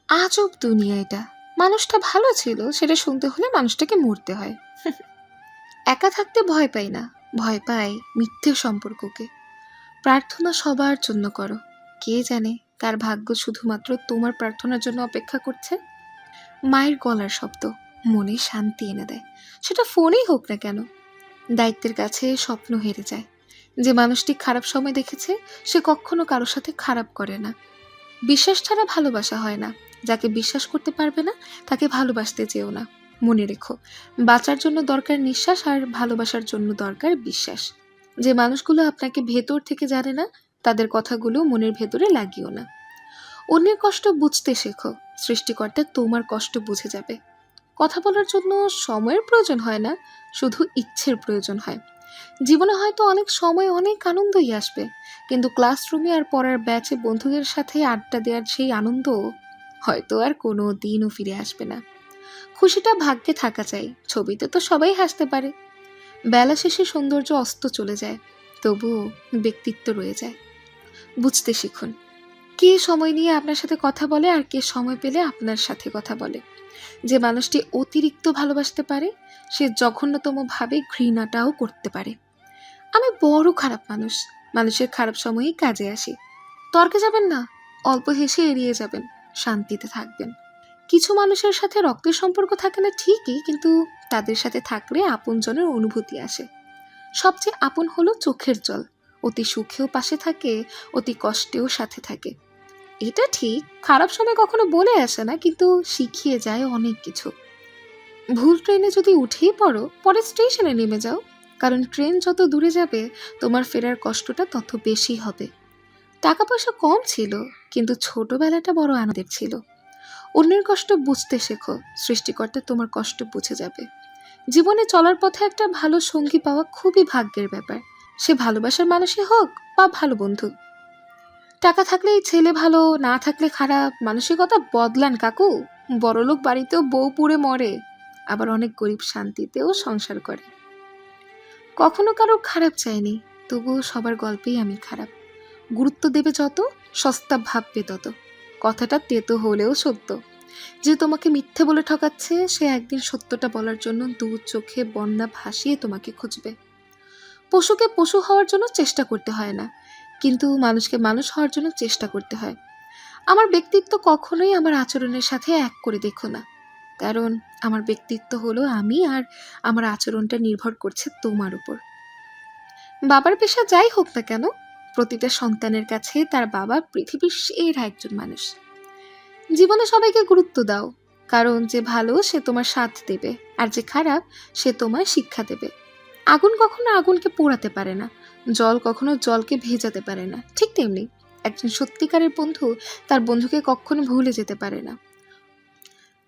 আজব দুনিয়া এটা। মানুষটা ভালো ছিল সেটা শুনতে হলে মানুষটাকে মরতে হয়। একা থাকতে ভয় পাই না, ভয় পাই মিথ্যে সম্পর্ককে। প্রার্থনা সবার জন্য করো, কে জানে কার ভাগ্য শুধুমাত্র তোমার প্রার্থনার জন্য অপেক্ষা করছে। মায়ের গলার শব্দ মনে শান্তি এনে দেয়, সেটা ফোনেই হোক না কেন। দায়িত্বের কাছে স্বপ্ন হেরে যায়। যে মানুষটি খারাপ সময় দেখেছে সে কখনো কারোর সাথে খারাপ করে না। বিশ্বাস ছাড়া ভালোবাসা হয় না। যাকে বিশ্বাস করতে পারবে না তাকে ভালোবাসতে চেও না। মনে রেখো, বাঁচার জন্য দরকার নিঃশ্বাস, আর ভালোবাসার জন্য দরকার বিশ্বাস। যে মানুষগুলো আপনাকে ভেতর থেকে জানে না তাদের কথাগুলো মনের ভেতরে লাগিও না। অন্যের কষ্ট বুঝতে শেখো, সৃষ্টিকর্তা তোমার কষ্ট বুঝে যাবে। কথা বলার জন্য সময়ের প্রয়োজন হয় না, শুধু ইচ্ছের প্রয়োজন হয়। জীবনে হয়তো অনেক সময় অনেক আনন্দই আসবে, কিন্তু ক্লাসরুমে আর পড়ার ব্যাচে বন্ধুদের সাথে আড্ডা দেওয়ার সেই আনন্দ হয়তো আর কোনো দিনও ফিরে আসবে না। খুশিটা ভাগ্যে থাকা চাই, ছবিতে তো সবাই হাসতে পারে। বেলা শেষে সৌন্দর্য অস্ত চলে যায়, তবুও ব্যক্তিত্ব রয়ে যায়। বুঝতে শিখুন, কে সময় নিয়ে আপনার সাথে কথা বলে আর কে সময় পেলে আপনার সাথে কথা বলে। যে মানুষটি অতিরিক্ত ভালোবাসতে পারে সে জঘন্যতম ভাবে ঘৃণাটাও করতে পারে। আমি বড় খারাপ মানুষ, মানুষের খারাপ সময়েই কাজে আসি। তর্কে যাবেন না, অল্প হেসে এড়িয়ে যাবেন, শান্তিতে থাকবেন। কিছু মানুষের সাথে রক্তের সম্পর্ক থাকে না ঠিকই, কিন্তু তাদের সাথে থাকলে আপনজনের অনুভূতি আসে। সবচেয়ে আপন হলো চোখের জল, অতি সুখেও পাশে থাকে, অতি কষ্টেও সাথে থাকে। এটা ঠিক, খারাপ সময় কখনো বলে আসে না, কিন্তু শিখিয়ে যায় অনেক কিছু। ভুল ট্রেনে যদি উঠেই পড়ো, পরে স্টেশনে নেমে যাও, কারণ ট্রেন যত দূরে যাবে তোমার ফেরার কষ্টটা তত বেশি হবে। টাকা পয়সা কম ছিল, কিন্তু ছোটবেলাটা বড় আনন্দের ছিল। অন্যের কষ্ট বুঝতে শেখো, সৃষ্টিকর্তা তোমার কষ্ট বুঝে যাবে। জীবনে চলার পথে একটা ভালো সঙ্গী পাওয়া খুবই ভাগ্যের ব্যাপার, সে ভালোবাসার মানুষই হোক বা ভালো বন্ধু। টাকা থাকলেই ছেলে ভালো, না থাকলে খারাপ, মানসিকতা বদলান কাকু। বড়লোক বাড়িতেও বউ পুড়ে মরে, আবার অনেক গরিব শান্তিতেও সংসার করে। কখনো কারো খারাপ চাইনি, তবুও সবার গল্পেই আমি খারাপ। গুরুত্ব দেবে যত, সস্তা ভাববে তত। কথাটা তেতো হলেও সত্য। যে তোমাকে মিথ্যে বলে ঠকাচ্ছে সে একদিন সত্যটা বলার জন্য দু চোখে বন্যা ভাসিয়ে তোমাকে খুঁজবে। পশুকে পশু হওয়ার জন্য চেষ্টা করতে হয় না, কিন্তু মানুষকে মানুষ হওয়ার জন্য চেষ্টা করতে হয়। আমার ব্যক্তিত্ব কখনোই আমার আচরণের সাথে এক করে দেখো না, কারণ আমার ব্যক্তিত্ব হলো আমি, আর আমার আচরণটা নির্ভর করছে তোমার উপর। বাবার পেশা যাই হোক না কেন, প্রতিটা সন্তানের কাছে তার বাবা পৃথিবীর সেরা একজন মানুষ। জীবনে সবাইকে গুরুত্ব দাও, কারণ যে ভালো সে তোমার সাথ দেবে, আর যে খারাপ সে তোমার শিক্ষা দেবে। আগুন কখনো আগুনকে পোড়াতে পারে না, জল কখনো জলকে ভেজাতে পারে না, ঠিক তেমনি একজন সত্যিকারের বন্ধু তার বন্ধুকে কখনো ভুলে যেতে পারে না।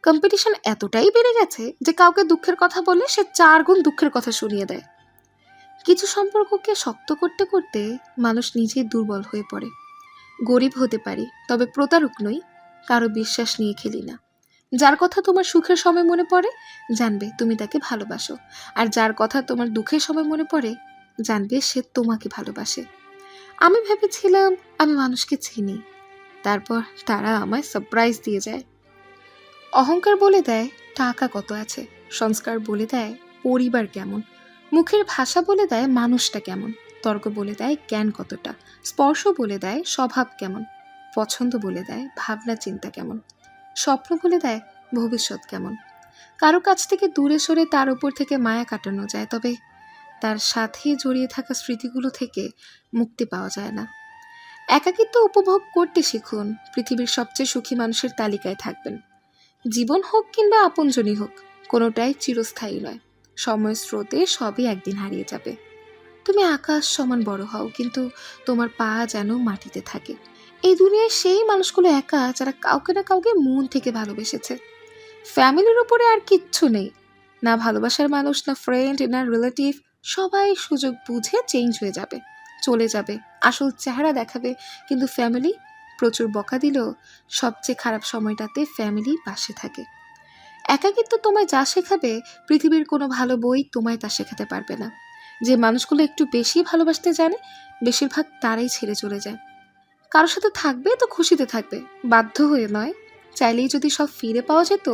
কম্পিটিশন এতটাই বেড়ে গেছে যে কাউকে দুঃখের কথা বলে সে 4 গুণ দুঃখের কথা শুনিয়ে দেয়। কিছু সম্পর্ককে শক্ত করতে করতে মানুষ নিজেই দুর্বল হয়ে পড়ে। গরিব হতে পারি, তবে প্রতারক নই। কারো বিশ্বাস নিয়ে খেলি না। যার কথা তোমার সুখের সময় মনে পড়ে জানবে তুমি তাকে ভালোবাসো, আর যার কথা তোমার দুঃখের সময় মনে পড়ে জানবে সে তোমাকে ভালোবাসে। আমি ভেবেছিলাম আমি মানুষকে চিনি, তারপর তারা আমায় সারপ্রাইজ দিয়ে যায়। অহংকার বলে দেয় টাকা কত আছে, সংস্কার বলে দেয় পরিবার কেমন, মুখের ভাষা বলে দেয় মানুষটা কেমন, তর্ক বলে দেয় জ্ঞান কতটা, স্পর্শ বলে দেয় স্বভাব কেমন, পছন্দ বলে দেয় ভাবনা চিন্তা কেমন, স্বপ্ন বলে দেয় ভবিষ্যৎ কেমন। কারো কাছ থেকে দূরে সরে তার উপর থেকে মায়া কাটানো যায়, তবে তার সাথে জড়িয়ে থাকা স্মৃতিগুলো থেকে মুক্তি পাওয়া যায় না। একাকিত্ব উপভোগ করতে শিখুন, পৃথিবীর সবচেয়ে সুখী মানুষের তালিকায় থাকবেন। জীবন হোক কিংবা আপনজনই হোক, কোনোটাই চিরস্থায়ী নয়। সময় স্রোতে সবই একদিন হারিয়ে যাবে। তুমি আকাশ সমান বড় হও, কিন্তু তোমার পা যেন মাটিতে থাকে। এই দুনিয়ায় সেই মানুষগুলো একা যারা কাউকে না কাউকে মন থেকে ভালোবেসেছে। ফ্যামিলির উপরে আর কিচ্ছু নেই, না ভালোবাসার মানুষ, না ফ্রেন্ড, না রিলেটিভ। সবাই সুযোগ বুঝে চেঞ্জ হয়ে যাবে, চলে যাবে, আসল চেহারা দেখাবে। কিন্তু ফ্যামিলি প্রচুর বকা দিলেও সবচেয়ে খারাপ সময়টাতে ফ্যামিলি পাশে থাকে। একাকিত্ব তোমায় যা শেখাবে পৃথিবীর কোনো ভালো বই তোমায় তা শেখাতে পারবে না। যে মানুষগুলো একটু বেশি ভালোবাসতে জানে বেশিরভাগ তারাই ছেড়ে চলে যায়। কারোর সাথে থাকবে তো খুশিতে থাকবে, বাধ্য হয়ে নয়। চাইলেই যদি সব ফিরে পাওয়া যেত,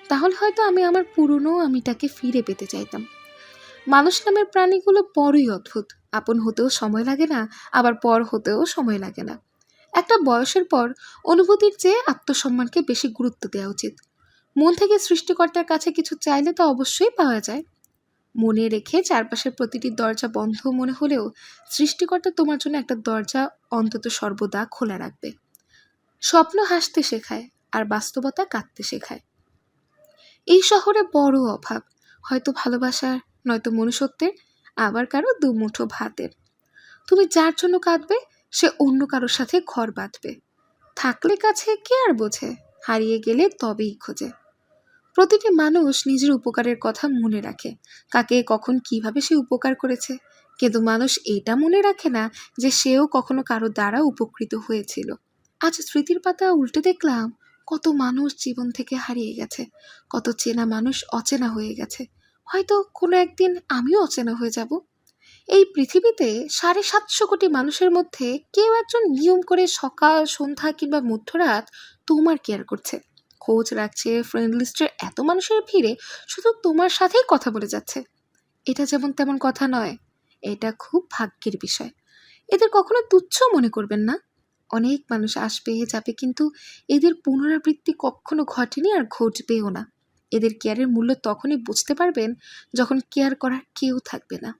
তাহলে হয়তো আমি আমার পুরনো আমিটাকে ফিরে পেতে চাইতাম। মানুষ নামের প্রাণীগুলো বড়ই অদ্ভুত। আপন হতেও সময় লাগে না, আবার পর হতেও সময় লাগে না। একটা বয়সের পর অনুভূতির চেয়ে আত্মসম্মানকে বেশি গুরুত্ব দেওয়া উচিত। মন থেকে সৃষ্টিকর্তার কাছে কিছু চাইলে তা অবশ্যই পাওয়া যায়। মনে রেখে চারপাশের প্রতিটি দরজা বন্ধ মনে হলেও সৃষ্টিকর্তা তোমার জন্য একটা দরজা অন্তত সর্বদা খোলা রাখবে। স্বপ্ন হাসতে শেখায়, আর বাস্তবতা কাঁদতে শেখায়। এই শহরে বড় অভাব, হয়তো ভালোবাসার, নয়তো মনুষ্যত্বের, আবার কারো দুমুঠো ভাতের। তুমি যার জন্য কাঁদবে সে অন্য কারোর সাথে ঘর বাঁধবে। থাকলে কাছে কে আর বোঝে, হারিয়ে গেলে তবেই খোঁজে। প্রতিটি মানুষ নিজের উপকারের কথা মনে রাখে, কাকে কখন কিভাবে সে উপকার করেছে, কিন্তু মানুষ এটা মনে রাখে না যে সেও কখনো কারো দ্বারা উপকৃত হয়েছিল। আজ স্মৃতির পাতা উল্টে দেখলাম কত মানুষ জীবন থেকে হারিয়ে গেছে, কত চেনা মানুষ অচেনা হয়ে গেছে। হয়তো কোনো একদিন আমিও অচেনা হয়ে যাব। এই পৃথিবীতে ৭৫০ কোটি মানুষের মধ্যে কেউ একজন নিয়ম করে সকাল, সন্ধ্যা কিংবা মধ্যরাত তোমার কেয়ার করছে, খোঁজ রাখছে। ফ্রেন্ড লিস্টের এত মানুষের ভিড়ে শুধু তোমার সাথেই কথা বলে যাচ্ছে। এটা যেমন তেমন কথা নয়, এটা খুব ভাগ্যের বিষয়। এদের কখনো তুচ্ছ মনে করবেন না। অনেক মানুষ আসবে যাবে, কিন্তু এদের পুনরাবৃত্তি কখনো ঘটেনি আর ঘটবেও না। এদের কেয়ারের মূল্য তখনই বুঝতে পারবেন যখন কেয়ার করার কেউ থাকবে না।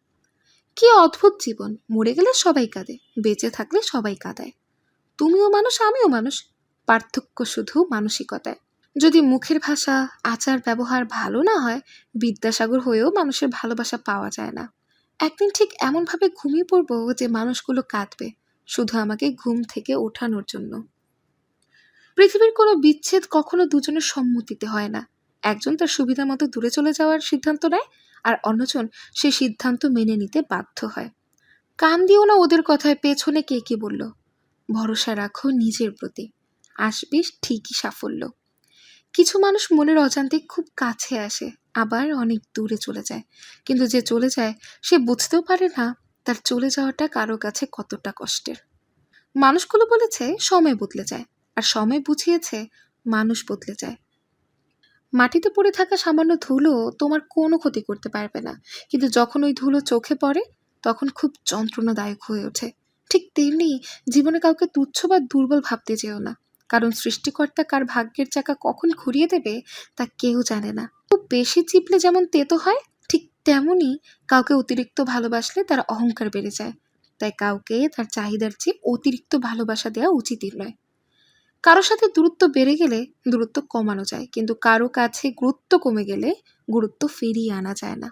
কি অদ্ভুত জীবন! মরে গেলে সবাই কাঁদে, বেঁচে থাকলে সবাই কাঁদায়। তুমিও মানুষ, আমিও মানুষ, পার্থক্য শুধু মানসিকতায়। যদি মুখের ভাষা, আচার ব্যবহার ভালো না হয়, বিদ্যাসাগর হয়েও মানুষের ভালোবাসা পাওয়া যায় না। একদিন ঠিক এমনভাবে ঘুমিয়ে পড়বো যে মানুষগুলো কাঁদবে শুধু আমাকে ঘুম থেকে ওঠানোর জন্য। পৃথিবীর কোনো বিচ্ছেদ কখনো দুজনের সম্মতিতে হয় না। একজন তার সুবিধা মতো দূরে চলে যাওয়ার সিদ্ধান্ত নেয়, আর অন্যজন সেই সিদ্ধান্ত মেনে নিতে বাধ্য হয়। কান দিও না ওদের কথায়, পেছনে কে কি বলল। ভরসা রাখো নিজের প্রতি, আসবে ঠিকই সাফল্য। কিছু মানুষ মনের অজান্তে খুব কাছে আসে, আবার অনেক দূরে চলে যায়। কিন্তু যে চলে যায় সে বুঝতেও পারে না তার চলে যাওয়াটা কারো কাছে কতটা কষ্টের। মানুষগুলো বলেছে সময় বদলে যায়, আর সময় বুঝিয়েছে মানুষ বদলে যায়। মাটিতে পড়ে থাকা সামান্য ধুলো তোমার কোনো ক্ষতি করতে পারবে না, কিন্তু যখন ওই ধুলো চোখে পড়ে তখন খুব যন্ত্রণাদায়ক হয়ে ওঠে। ঠিক তেমনি জীবনে কাউকে তুচ্ছ বা দুর্বল ভাবতে যেও না, কারণ সৃষ্টিকর্তা কার ভাগ্যের চাকা কখন ঘুরিয়ে দেবে তা কেউ জানে না। খুব বেশি চিপলে যেমন তেতো হয়, ঠিক তেমনি কাউকে অতিরিক্ত ভালোবাসলে তার অহংকার বেড়ে যায়। তাই কাউকে তার চাহিদার চেয়ে অতিরিক্ত ভালোবাসা দেওয়া উচিতই নয়। কারো সাথে দূরত্ব বেড়ে গেলে দূরত্ব কমানো যায়, কিন্তু কারো কাছে গুরুত্ব কমে গেলে গুরুত্ব ফিরিয়ে আনা যায় না।